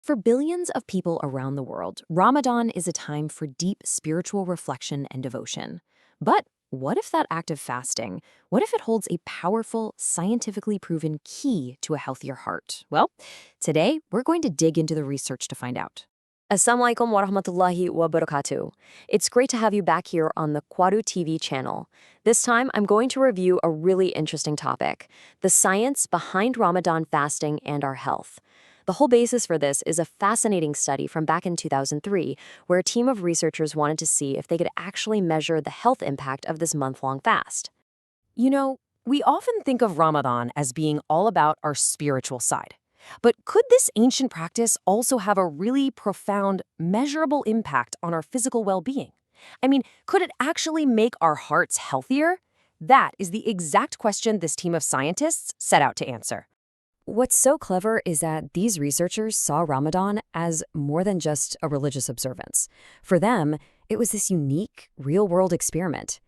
For billions of people around the world, Ramadan is a time for deep spiritual reflection and devotion. But what if that act of fasting, what if it holds a powerful, scientifically proven key to a healthier heart? Well, today we're going to dig into the research to find out. Assalamu alaikum wa rahmatullahi wa barakatuh. It's great to have you back here on the Quadu TV channel. This time, I'm going to review a really interesting topic, the science behind Ramadan fasting and our health. The whole basis for this is a fascinating study from back in 2003, where a team of researchers wanted to see if they could actually measure the health impact of this month-long fast. You know, we often think of Ramadan as being all about our spiritual side. But could this ancient practice also have a really profound, measurable impact on our physical well-being? I mean, could it actually make our hearts healthier? That is the exact question this team of scientists set out to answer. What's so clever is that these researchers saw Ramadan as more than just a religious observance. For them, it was this unique, real-world experiment.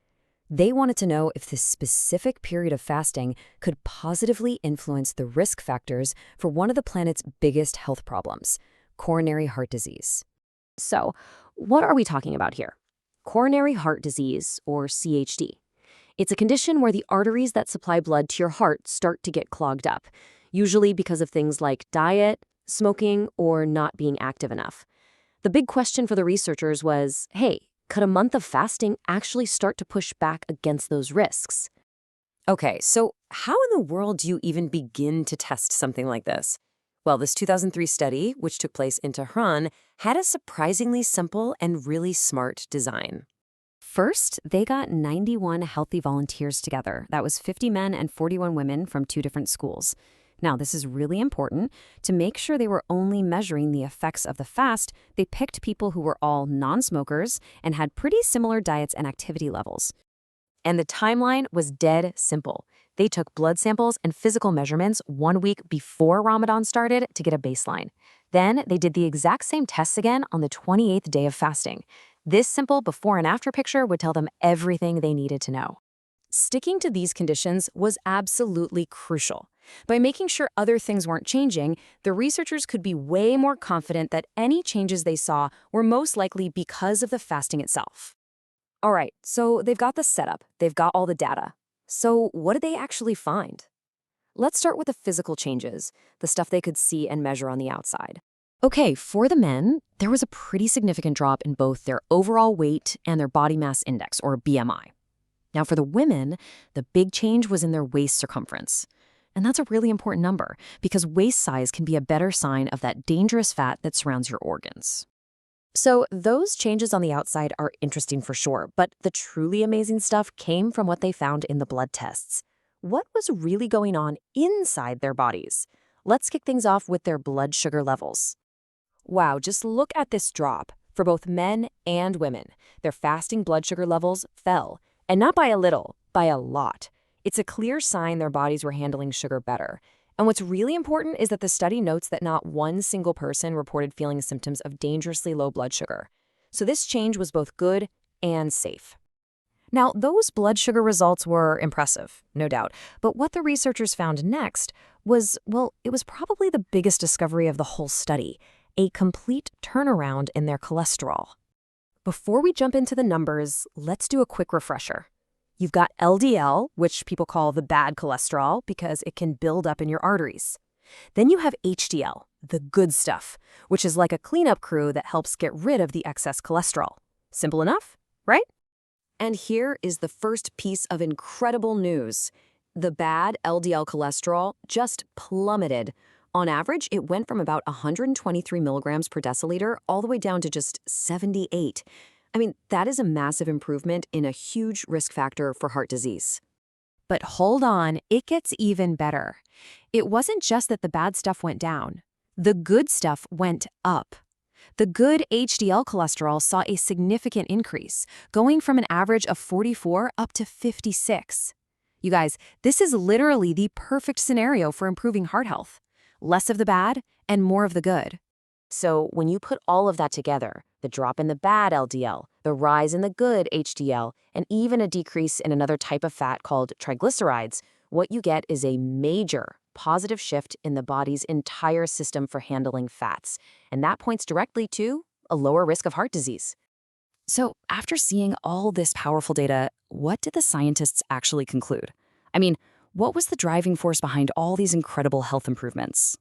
They wanted to know if this specific period of fasting could positively influence the risk factors for one of the planet's biggest health problems, coronary heart disease. So, what are we talking about here? Coronary heart disease, or CHD. It's a condition where the arteries that supply blood to your heart start to get clogged up, usually because of things like diet, smoking, or not being active enough. The big question for the researchers was, hey, could a month of fasting actually start to push back against those risks? Okay, so how in the world do you even begin to test something like this? Well, this 2003 study, which took place in Tehran, had a surprisingly simple and really smart design. First, they got 91 healthy volunteers together. That was 50 men and 41 women from 2 different schools. Now, this is really important. To make sure they were only measuring the effects of the fast, they picked people who were all non-smokers and had pretty similar diets and activity levels. And the timeline was dead simple. They took blood samples and physical measurements 1 week before Ramadan started to get a baseline. Then they did the exact same tests again on the 28th day of fasting. This simple before and after picture would tell them everything they needed to know. Sticking to these conditions was absolutely crucial. By making sure other things weren't changing, the researchers could be way more confident that any changes they saw were most likely because of the fasting itself. All right, so they've got the setup, they've got all the data. So what did they actually find? Let's start with the physical changes, the stuff they could see and measure on the outside. Okay, for the men, there was a pretty significant drop in both their overall weight and their body mass index, or BMI. Now, for the women, the big change was in their waist circumference. And that's a really important number because waist size can be a better sign of that dangerous fat that surrounds your organs. So those changes on the outside are interesting for sure, but the truly amazing stuff came from what they found in the blood tests. What was really going on inside their bodies? Let's kick things off with their blood sugar levels. Wow, just look at this drop. For both men and women, their fasting blood sugar levels fell. And not by a little, by a lot. It's a clear sign their bodies were handling sugar better. And what's really important is that the study notes that not one single person reported feeling symptoms of dangerously low blood sugar. So this change was both good and safe. Now, those blood sugar results were impressive, no doubt. But what the researchers found next was, well, it was probably the biggest discovery of the whole study, a complete turnaround in their cholesterol. Before we jump into the numbers, let's do a quick refresher. You've got LDL, which people call the bad cholesterol because it can build up in your arteries. Then you have HDL, the good stuff, which is like a cleanup crew that helps get rid of the excess cholesterol. Simple enough, right? And here is the first piece of incredible news. The bad LDL cholesterol just plummeted. On average, it went from about 123 milligrams per deciliter all the way down to just 78. I mean, that is a massive improvement in a huge risk factor for heart disease. But hold on, it gets even better. It wasn't just that the bad stuff went down. The good stuff went up. The good HDL cholesterol saw a significant increase, going from an average of 44 up to 56. You guys, this is literally the perfect scenario for improving heart health. Less of the bad and more of the good. So when you put all of that together, the drop in the bad LDL, the rise in the good HDL, and even a decrease in another type of fat called triglycerides, what you get is a major positive shift in the body's entire system for handling fats, and that points directly to a lower risk of heart disease. So, after seeing all this powerful data, what did the scientists actually conclude? I mean, what was the driving force behind all these incredible health improvements?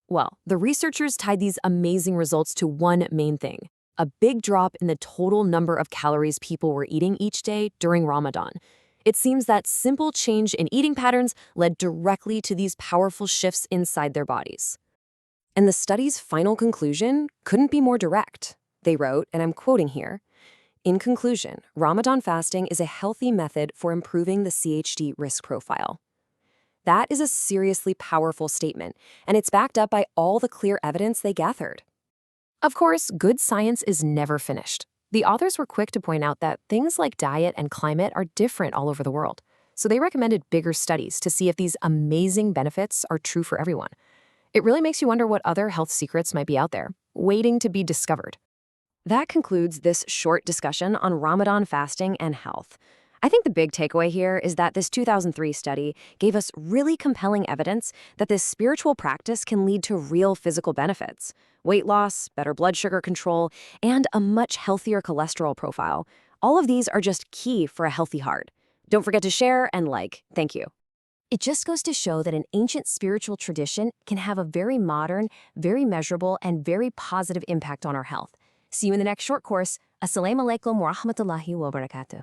Well, the researchers tied these amazing results to one main thing: a big drop in the total number of calories people were eating each day during Ramadan. It seems that simple change in eating patterns led directly to these powerful shifts inside their bodies. And the study's final conclusion couldn't be more direct. They wrote, and I'm quoting here, "In conclusion, Ramadan fasting is a healthy method for improving the CHD risk profile." That is a seriously powerful statement, and it's backed up by all the clear evidence they gathered. Of course, good science is never finished. The authors were quick to point out that things like diet and climate are different all over the world, so they recommended bigger studies to see if these amazing benefits are true for everyone. It really makes you wonder what other health secrets might be out there, waiting to be discovered. That concludes this short discussion on Ramadan fasting and health. I think the big takeaway here is that this 2003 study gave us really compelling evidence that this spiritual practice can lead to real physical benefits: weight loss, better blood sugar control, and a much healthier cholesterol profile. All of these are just key for a healthy heart. Don't forget to share and like. Thank you. It just goes to show that an ancient spiritual tradition can have a very modern, very measurable, and very positive impact on our health. See you in the next short course. Assalamu alaikum wa rahmatullahi wa barakatuh.